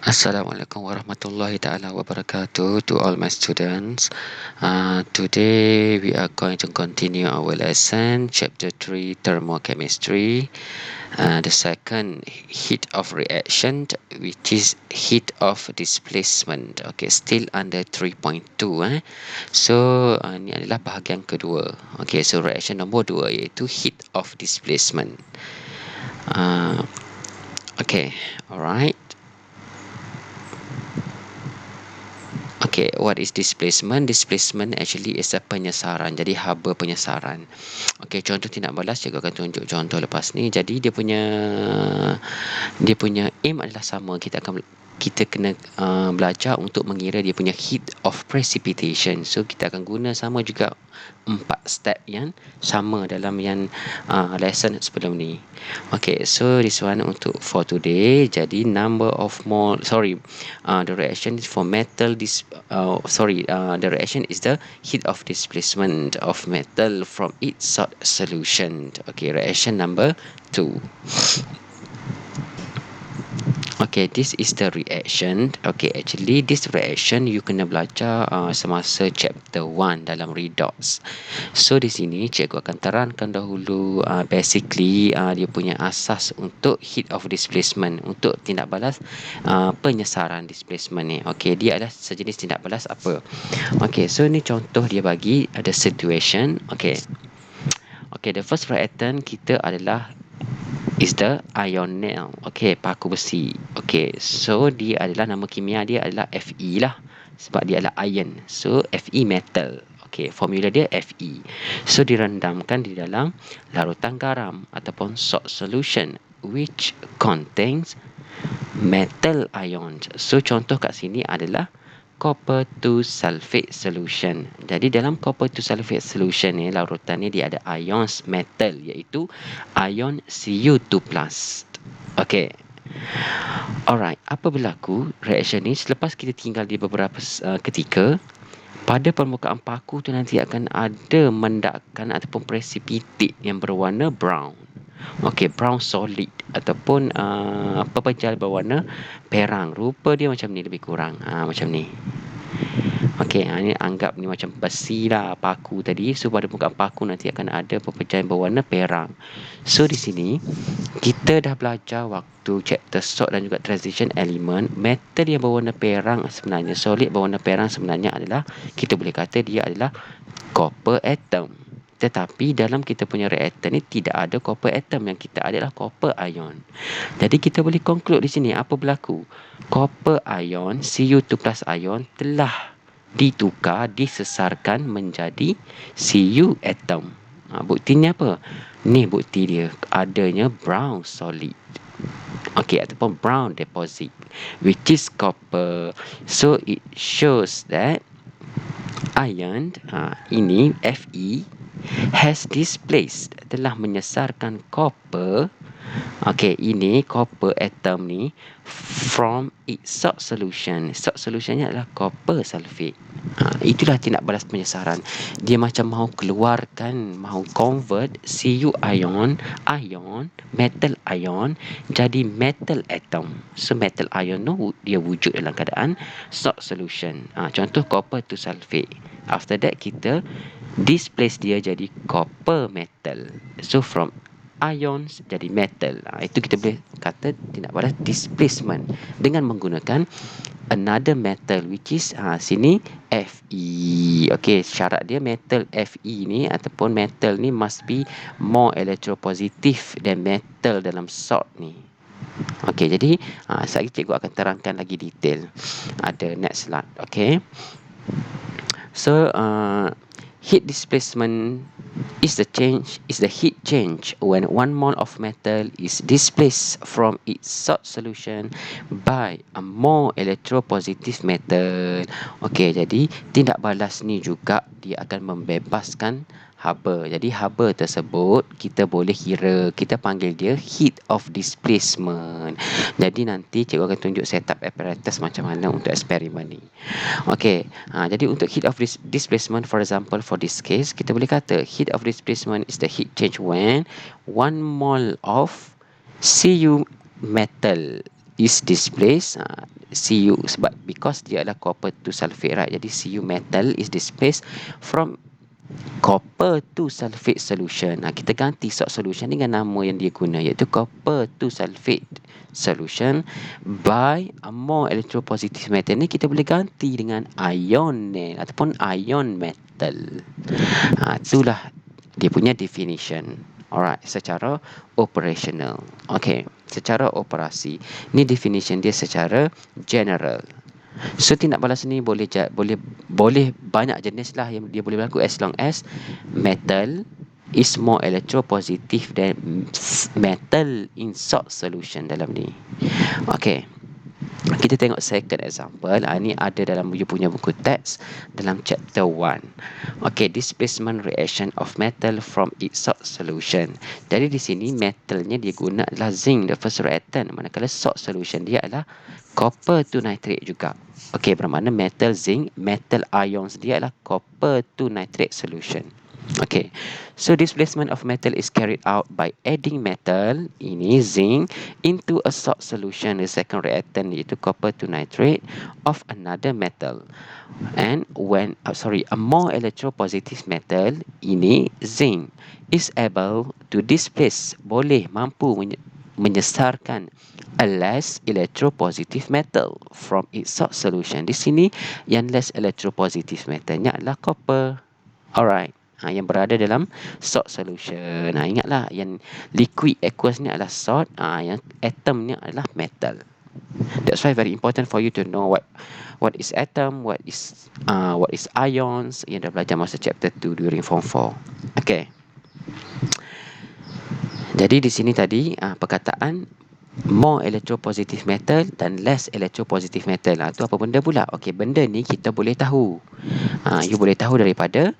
Assalamualaikum warahmatullahi taala wabarakatuh to all my students. Today we are going to continue our lesson, chapter 3, thermochemistry. The second, heat of reaction, which is heat of displacement. Okay, still under 3.2. So ini adalah bahagian kedua. Okay, so reaction nombor 2 iaitu heat of displacement. Okay, alright. Okay, what is displacement? Displacement actually is a penyesaran. Jadi haba penyesaran. Okay, contoh tindak balas cikgu akan tunjuk contoh lepas ni. Jadi dia punya aim adalah sama. Kita kena belajar untuk mengira dia punya heat of precipitation. So kita akan guna sama juga 4 step yang sama dalam yang lesson sebelum ni. Okay, so this one untuk for today. Jadi number of mole, the reaction is for metal the reaction is the heat of displacement of metal from its solution. Okay, reaction number 2. Okay, this is the reaction. Okay, actually this reaction you kena belajar semasa chapter 1 dalam redox. So di sini cikgu akan terangkan dahulu basically dia punya asas untuk heat of displacement, untuk tindak balas penyesaran displacement ni. Okay, dia adalah sejenis tindak balas apa? Okay, so ni contoh dia bagi ada situation. Okay, the first reactant kita adalah is the ionel. Okay, paku besi. Okay, so dia adalah nama kimia dia adalah Fe lah, sebab dia adalah iron. So Fe metal. Okay, formula dia Fe. So direndamkan di dalam larutan garam ataupun salt solution which contains metal ions. So contoh kat sini adalah copper 2 sulfate solution. Jadi dalam copper 2 sulfate solution ni, larutan ni dia ada ions metal iaitu ion Cu2+. Okay. Alright, apa berlaku reaction ni selepas kita tinggal di beberapa ketika, pada permukaan paku tu nanti akan ada mendakan ataupun precipitate yang berwarna brown. Okay, brown solid ataupun pepejal berwarna perang. Rupa dia macam ni lebih kurang. Macam ni. Okay, ini anggap ni macam besi lah paku tadi. So pada muka paku nanti akan ada pepecahan berwarna perang. So di sini kita dah belajar waktu chapter salt dan juga transition element. Metal yang berwarna perang sebenarnya, solid berwarna perang sebenarnya adalah, kita boleh kata dia adalah copper atom. Tetapi dalam kita punya reaktor ni tidak ada copper atom, yang kita adalah copper ion. Jadi kita boleh conclude di sini apa berlaku? Copper ion, Cu2+ ion telah disesarkan menjadi Cu atom. Buktinya apa? Ni bukti dia, adanya brown solid. Okay, ataupun brown deposit which is copper. So it shows that ion ini Fe has displaced, telah menyesarkan copper. Okay, ini copper atom ni from its salt solution. Salt solutionnya adalah copper sulfate. Itulah tindak balas penyesaran. Dia macam mahu keluarkan, mahu convert Cu ion, metal ion jadi metal atom. So metal ion tu dia wujud dalam keadaan salt solution. Contoh copper to sulfate. After that kita displace dia jadi copper metal. So from ions jadi metal. Itu kita boleh kata tindak balas displacement dengan menggunakan another metal which is sini Fe. Okay, syarat dia metal Fe ni ataupun metal ni must be more electropositive than metal dalam salt ni. Okay, jadi sekejap cikgu akan terangkan lagi detail. Ada next slide. Okay, so heat displacement is the heat change when 1 mole of metal is displaced from its salt solution by a more electropositive metal. Okey, jadi tindak balas ni juga dia akan membebaskan haba. Jadi haba tersebut kita boleh kira, kita panggil dia heat of displacement. Jadi nanti cikgu akan tunjuk setup apparatus macam mana untuk eksperimen ni. Okey, jadi untuk heat of displacement, for example for this case, kita boleh kata heat of displacement is the heat change when 1 mole of Cu metal is displaced. Cu, sebab because dia adalah copper to sulfate, right? Jadi Cu metal is displaced from copper to sulfate solution. Kita ganti salt solution dengan nama yang dia guna, iaitu copper to sulfate solution by a more electropositive metal. Ni kita boleh ganti dengan ion ataupun ion metal. Itulah dia punya definition. Alright, secara operational. Okay, secara operasi. Ni definition dia secara general. So tindak balas ni boleh banyak jenis lah yang dia boleh berlaku, as long as metal is more electropositive than metal in salt solution dalam ni. Okay, kita tengok second example. Ni ada dalam you punya buku teks dalam chapter 1. Okay, displacement reaction of metal from its salt solution. Jadi di sini metalnya dia guna adalah zinc, the first reactant, manakala salt solution dia adalah copper to nitrate juga. Okay, bermakna metal zinc, metal ions dia adalah copper to nitrate solution. Okay, so displacement of metal is carried out by adding metal, ini zinc, into a salt solution, the second reactant iaitu copper to nitrate of another metal. And when, a more electropositive metal, ini zinc, is able to displace, mampu menyesarkan a less electropositive metal from its salt solution. Di sini yang less electropositive metalnya adalah copper. Alright. Yang berada dalam salt solution. Ingatlah yang liquid aqueous ni adalah salt, yang atom ni adalah metal. That's why very important for you to know what is atom, what is ions, yang dah belajar masa chapter 2 during form 4. Okay. Jadi di sini tadi perkataan more electropositive metal dan less electropositive metal. Itu apa benda pula? Okey, benda ni kita boleh tahu. You boleh tahu daripada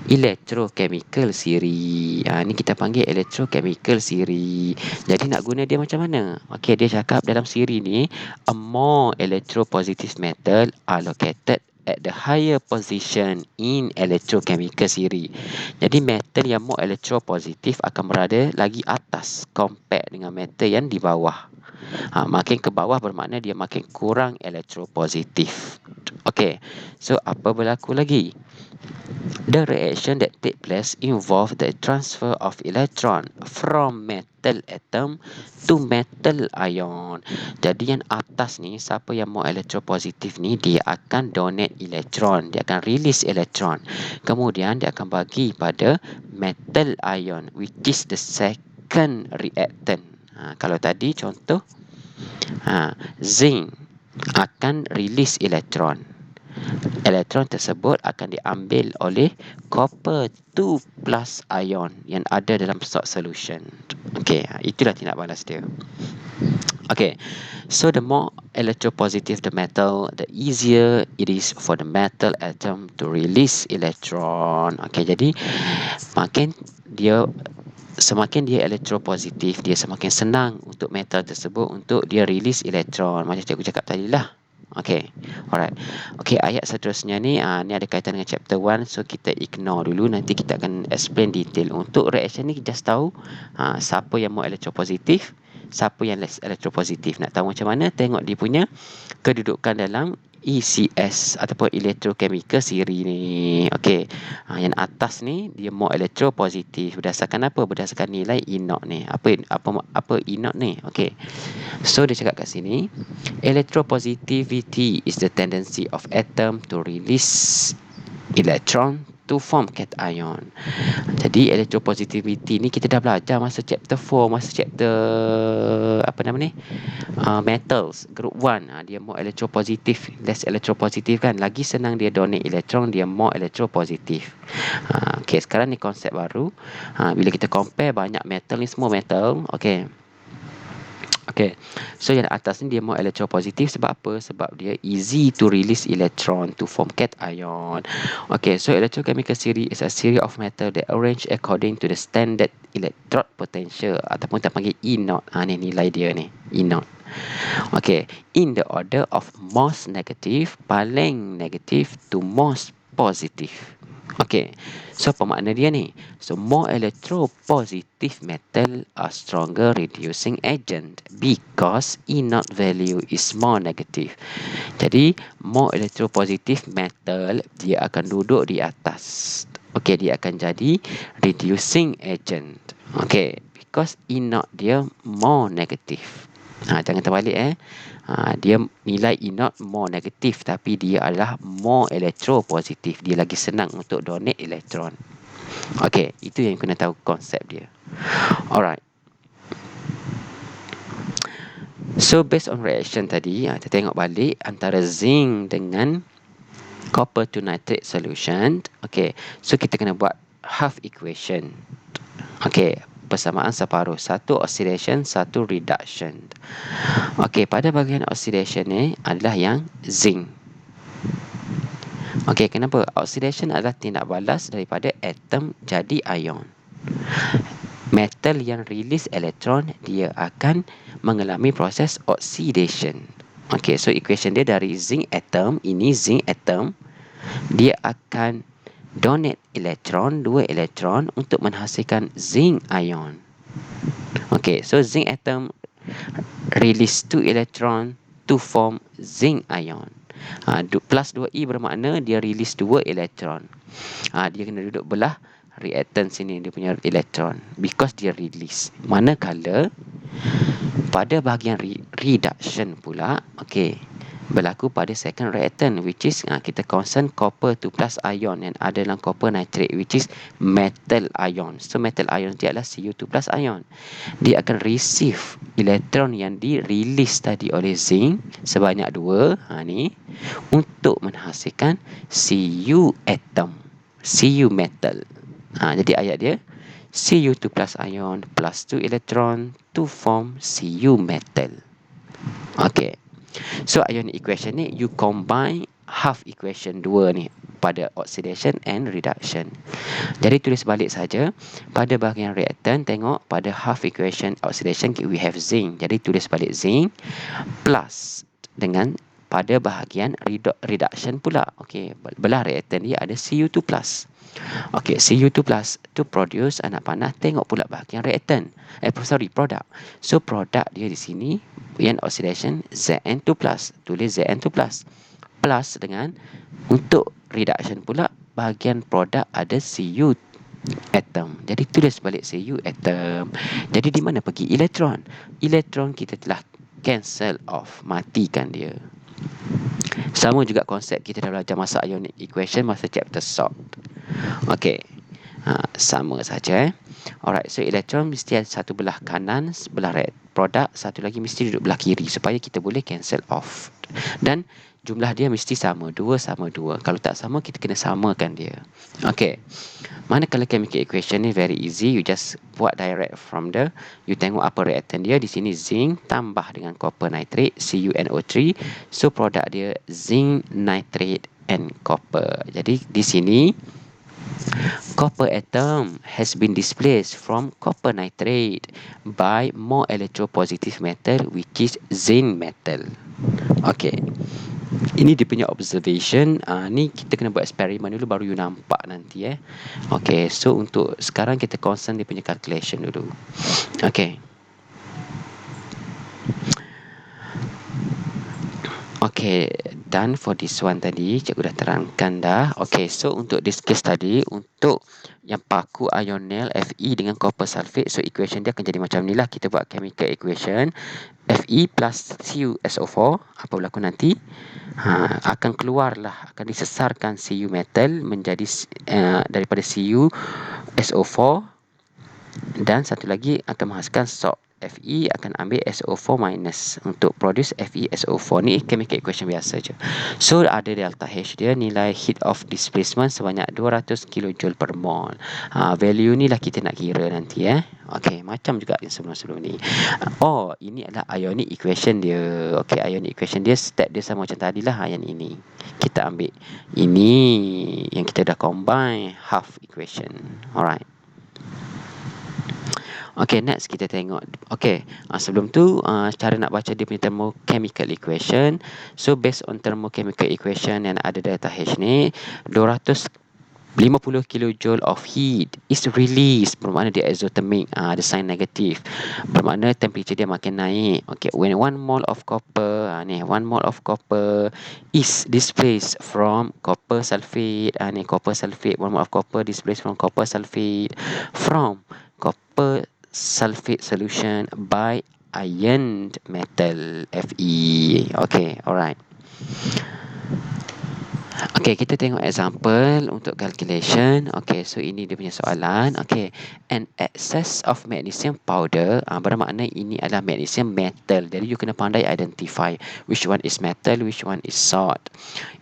electrochemical theory. Ni kita panggil electrochemical theory. Jadi nak guna dia macam mana? Okey, dia cakap dalam theory ni, a more electropositive metal are located at the higher position in electrochemical theory. Jadi metal yang more electropositive akan berada lagi atas compare dengan metal yang di bawah. Makin ke bawah bermakna dia makin kurang electropositif. Okay, so apa berlaku lagi? The reaction that take place involve the transfer of electron from metal atom to metal ion. Jadi yang atas ni, siapa yang more electropositif ni, dia akan donate electron, dia akan release electron. Kemudian dia akan bagi pada metal ion, which is the second reactant. Kalau tadi contoh, zinc akan release electron. Elektron tersebut akan diambil oleh copper 2 plus ion yang ada dalam salt solution. Okey, itulah tindak balas dia. Okay, so the more electropositive the metal, the easier it is for the metal atom to release electron. Okay, jadi semakin dia electropositif, dia semakin senang untuk metal tersebut untuk dia release electron. Macam cikgu cakap tadi lah. Okay, alright. Okay, ayat seterusnya ni, ni ada kaitan dengan chapter 1, so kita ignore dulu. Nanti kita akan explain detail. Untuk reaction ni, just tahu siapa yang more electropositif, siapa yang less electropositif. Nak tahu macam mana? Tengok dia punya kedudukan dalam ECS ataupun electrochemical theory ni. Okey. Yang atas ni dia more electropositif. Berdasarkan apa? Berdasarkan nilai E naught ni. Apa E naught ni? Okey. So dia cakap kat sini, electropositivity is the tendency of atom to release electron to form cation. Jadi electropositivity ni kita dah belajar masa chapter 4, masa chapter metals group 1. Dia more electropositif, less electropositif kan. Lagi senang dia donate electron, dia more electropositif. Okay, sekarang ni konsep baru. Bila kita compare banyak metal ni, semua metal. Okay. Okay, so yang atas ni dia more electropositif. Sebab apa? Sebab dia easy to release electron to form cation. Okay, so electrochemical theory is a series of metal that arrange according to the standard electrode potential, ataupun kita panggil E naught. Ni nilai dia ni, E naught. Okay, in the order of most negative, paling negative to most positive. Okay, so apa makna dia ni? So more electropositive metal are stronger reducing agent because E naught value is more negative. Jadi more electropositive metal dia akan duduk di atas. Okay, dia akan jadi reducing agent. Okay, because E naught dia more negative. Jangan terbalik dia nilai E naught more negatif tapi dia adalah more electropositif. Dia lagi senang untuk donate elektron. Okay, itu yang kena tahu konsep dia. Alright. So based on reaction tadi, kita tengok balik antara zinc dengan copper to nitrate solution. Okay, so kita kena buat half equation. Okay, persamaan separuh. Satu oxidation, satu reduction. Okay, pada bahagian oxidation ni adalah yang zinc. Okay, kenapa? Oxidation adalah tindak balas daripada atom jadi ion. Metal yang release elektron, dia akan mengalami proses oxidation. Okay, so equation dia dari zinc atom, ini zinc atom, dia akan donate elektron, 2 elektron untuk menghasilkan zinc ion. Okay, so zinc atom release 2 elektron to form zinc ion. Plus 2E bermakna dia release 2 elektron. Dia kena duduk belah reactant sini dia punya elektron because dia release. Manakala pada bahagian reduction pula, okay, berlaku pada second reactant which is kita concern copper 2 plus ion yang ada dalam copper nitrate which is metal ion. So metal ion dia adalah Cu2 plus ion. Dia akan receive elektron yang di-release tadi oleh zinc sebanyak 2 ni untuk menghasilkan Cu atom, Cu metal. Jadi ayat dia Cu2 plus ion plus 2 electron to form Cu metal. Okay, so ionic equation ni you combine half equation 2 ni pada oxidation and reduction. Jadi tulis balik saja. Pada bahagian reactant, tengok pada half equation oxidation we have zinc. Jadi tulis balik zinc plus dengan pada bahagian reduction pula. Okey, belah reactant dia ada Cu2 plus. Okey, Cu2 plus to produce anak panah. Tengok pula bahagian reactant. Product. So product dia di sini yang oxidation Zn2 plus. Tulis Zn2 plus. Plus dengan untuk reduction pula bahagian produk ada Cu atom. Jadi tulis balik Cu atom. Jadi di mana pergi elektron? Elektron kita telah cancel off, matikan dia. Sama juga konsep kita dah belajar masa ionic equation masa chapter salt. Okey. Sama saja. Alright, so elektron mesti ada satu belah kanan, sebelah produk, satu lagi mesti duduk belah kiri supaya kita boleh cancel off. Dan jumlah dia mesti sama, 2 sama 2. Kalau tak sama, kita kena samakan dia. Okay. Manakala chemical equation ni very easy, you just buat direct from the, you tengok apa reactant dia. Di sini zinc tambah dengan copper nitrate, CuNO3. So produk dia zinc nitrate and copper. Jadi di sini copper atom has been displaced from copper nitrate by more electropositive metal which is zinc metal. Okay, ini dia punya observation. Ni kita kena buat eksperimen dulu baru you nampak nanti Okay, so untuk sekarang kita concern dia punya calculation dulu. Okay. Okay, done for this one tadi. Cikgu dah terangkan dah. Okay, so untuk this case tadi, untuk yang paku ionel Fe dengan copper sulfate, so equation dia akan jadi macam ni lah. Kita buat chemical equation. Fe plus CuSO4, apa berlaku nanti? Akan keluarlah, akan disesarkan Cu metal menjadi daripada CuSO4, dan satu lagi akan menghasilkan salt. Fe akan ambil SO4 minus untuk produce FeSO4. Ni chemical equation biasa je. So ada delta H dia, nilai heat of displacement sebanyak 200 kJ per mol. Value ni lah kita nak kira nanti Okay, macam juga yang sebelum-sebelum ni. Ini adalah ionic equation dia. Okay, ionic equation dia step dia sama macam tadi lah yang ini. Kita ambil ini yang kita dah combine half equation. Alright. Okay, next kita tengok. Okay, sebelum tu cara nak baca dia punya thermochemical equation. So based on thermochemical equation yang ada delta H ni, 200 50 kilojoule of heat is released, bermakna dia exothermic, ada sign negatif, bermakna temperature dia makin naik. Okay, when 1 mole of copper, ni 1 mole of copper is displaced from copper sulfate, ni copper sulfate, 1 mole of copper displaced from copper sulfate solution by iron metal Fe. Okay, alright. Okay, kita tengok example untuk calculation. Okay, so ini dia punya soalan. Okay, an excess of magnesium powder, bermakna ini adalah magnesium metal. Jadi you kena pandai identify which one is metal, which one is salt.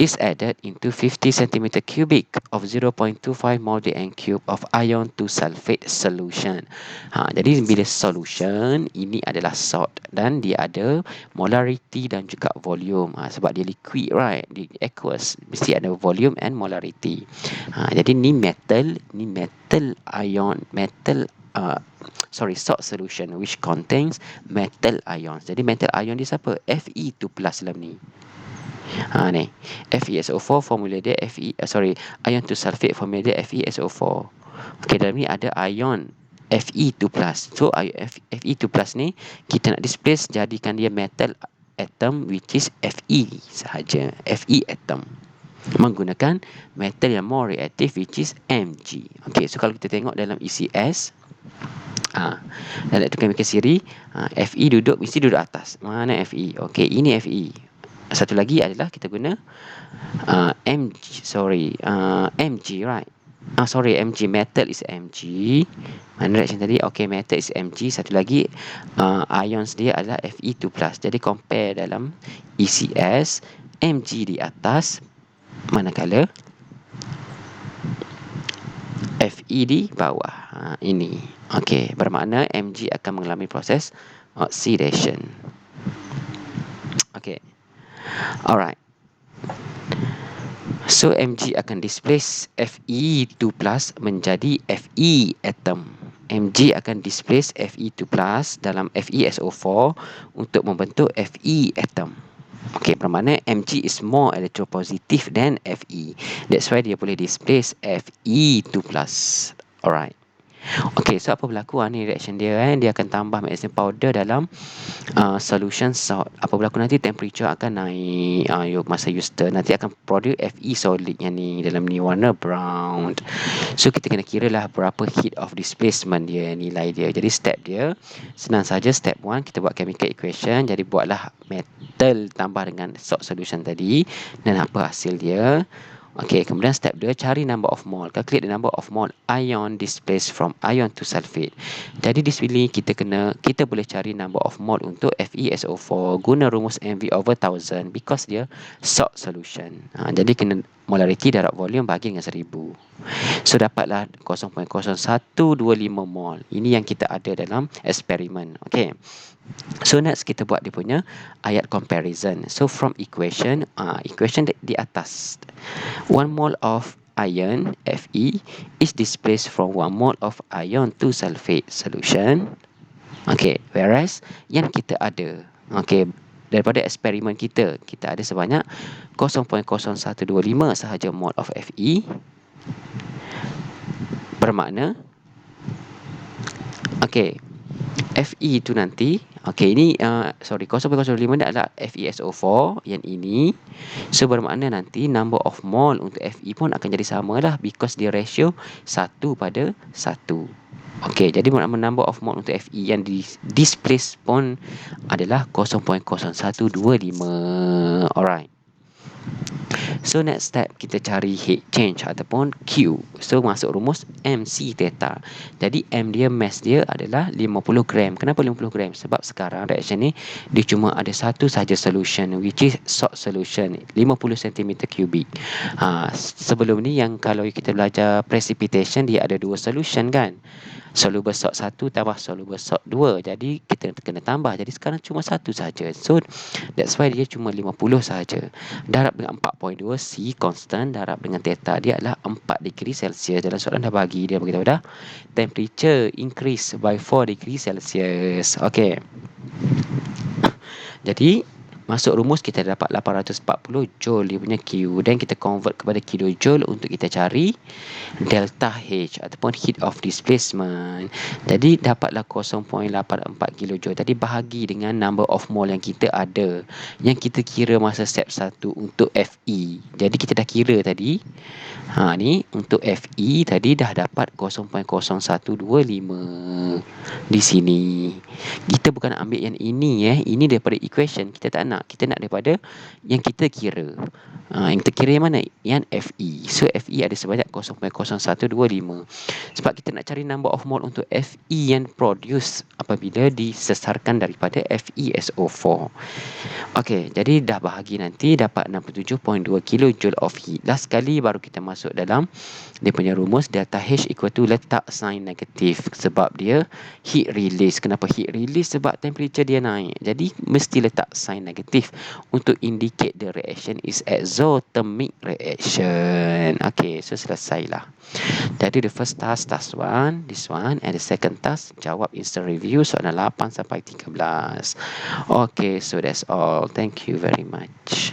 Is added into 50 cm cubic of 0.25 mol Dn cube of iron 2 sulfate solution. Jadi bila solution, ini adalah salt dan dia ada molarity dan juga volume. Sebab dia liquid, right? Dia aqueous, mesti ada volume and molarity. Jadi ni metal ion, salt solution which contains metal ions. Jadi metal ion dia siapa? Fe2+ dalam ni. Ni FeSO4 formula dia ion 2 sulfate formula dia FeSO4. Okey, dalam ni ada ion Fe2+. So Fe2+ ni kita nak displace, jadikan dia metal atom which is Fe sahaja. Fe atom menggunakan metal yang more reactive which is Mg. Okey, so kalau kita tengok dalam ECS, dalam elektrochemical series, Fe mesti duduk atas. Mana Fe? Okey, ini Fe. Satu lagi adalah kita guna Mg, right? Mg, metal is Mg. Mana reaction tadi? Okay, metal is Mg. Satu lagi ions dia adalah Fe2+. Jadi compare dalam ECS, Mg di atas, manakala Fe di bawah. Ini. Okay, bermakna Mg akan mengalami proses oxidation. Okay. Alright. So Mg akan displace Fe2+ menjadi Fe atom. Mg akan displace Fe2+ dalam FeSO4 untuk membentuk Fe atom. Okay, bermakna Mg is more electropositive than Fe. That's why dia boleh displace Fe2+. Alright. Okay, so apa berlaku ni reaction dia? Dia akan tambah magnesium powder dalam solution salt. Apa berlaku nanti? Temperature akan naik. Masa you stir, nanti akan produce Fe solid yang ni, dalam ni warna brown. So kita kena kira lah berapa heat of displacement dia, nilai dia. Jadi step dia senang saja. Step 1, kita buat chemical equation. Jadi buatlah metal tambah dengan salt solution tadi, dan apa hasil dia. Okay, kemudian step 2, cari number of mole. Calculate the number of mole ion displaced from ion to sulfate. Jadi di sini kita boleh cari number of mole untuk FeSO4 guna rumus mv/1000 because dia salt solution. Jadi kena molarity darab volume bagi dengan 1000. So dapatlah 0.0125 mol. Ini yang kita ada dalam eksperimen. Okay. So next kita buat dia punya ayat comparison. So from equation di atas, 1 mole of iron Fe is displaced from 1 mole of ion 2 sulfate solution. Okay, whereas yang kita ada, okay, daripada eksperimen kita ada sebanyak 0.0125 sahaja mole of Fe. Bermakna, okay, Fe itu nanti, okay, ini 0.05 ni adalah FeSO4 yang ini. So bermakna nanti number of mole untuk Fe pun akan jadi sama lah because dia ratio 1:1. Okay, jadi number of mole untuk Fe yang displace pun adalah 0.0125. Alright. So next step kita cari heat change ataupun Q. So masuk rumus MC theta. Jadi M dia, mass dia adalah 50 gram. Kenapa 50 gram? Sebab sekarang reaction ni dia cuma ada satu saja solution which is salt solution 50 cm cubic. Sebelum ni yang kalau kita belajar precipitation dia ada dua solution kan. Soluble salt 1 tambah soluble salt 2. Jadi kita kena tambah. Jadi sekarang cuma satu saja. So that's why dia cuma 50 saja. Darab dengan 4.2, C constant, darab dengan theta dia adalah 4 degree Celsius. Dalam soalan dah bagi, dia beritahu dah temperature increase by 4 degree Celsius. Okay. Jadi masuk rumus kita dapat 840 joule dia punya Q, dan kita convert kepada kilojoule untuk kita cari delta H ataupun heat of displacement. Jadi dapatlah 0.84 kilojoule. Tadi bahagi dengan number of mole yang kita ada, yang kita kira masa step 1 untuk Fe. Jadi kita dah kira tadi. Ni untuk Fe tadi dah dapat 0.0125 di sini. Kita bukan ambil yang ini ini daripada equation. Kita tak nak. Kita nak daripada yang kita kira. Yang kita kira yang mana? Yang Fe. So Fe ada sebanyak 0.0125. Sebab kita nak cari number of mole untuk Fe yang produce apabila disesarkan daripada FeSO4. Okey, jadi dah bahagi nanti dapat 67.2 kilojoule of heat. Last sekali baru kita masuk dalam dia punya rumus delta H equal to letak sign negatif sebab dia heat release. Kenapa heat release? Sebab temperature dia naik. Jadi mesti letak sign negatif untuk indicate the reaction is exothermic reaction. Okay, so selesailah. Jadi the first task, task 1, this one, and the second task, jawab instant review soalan 8 sampai 13. Okay, so that's all. Thank you very much.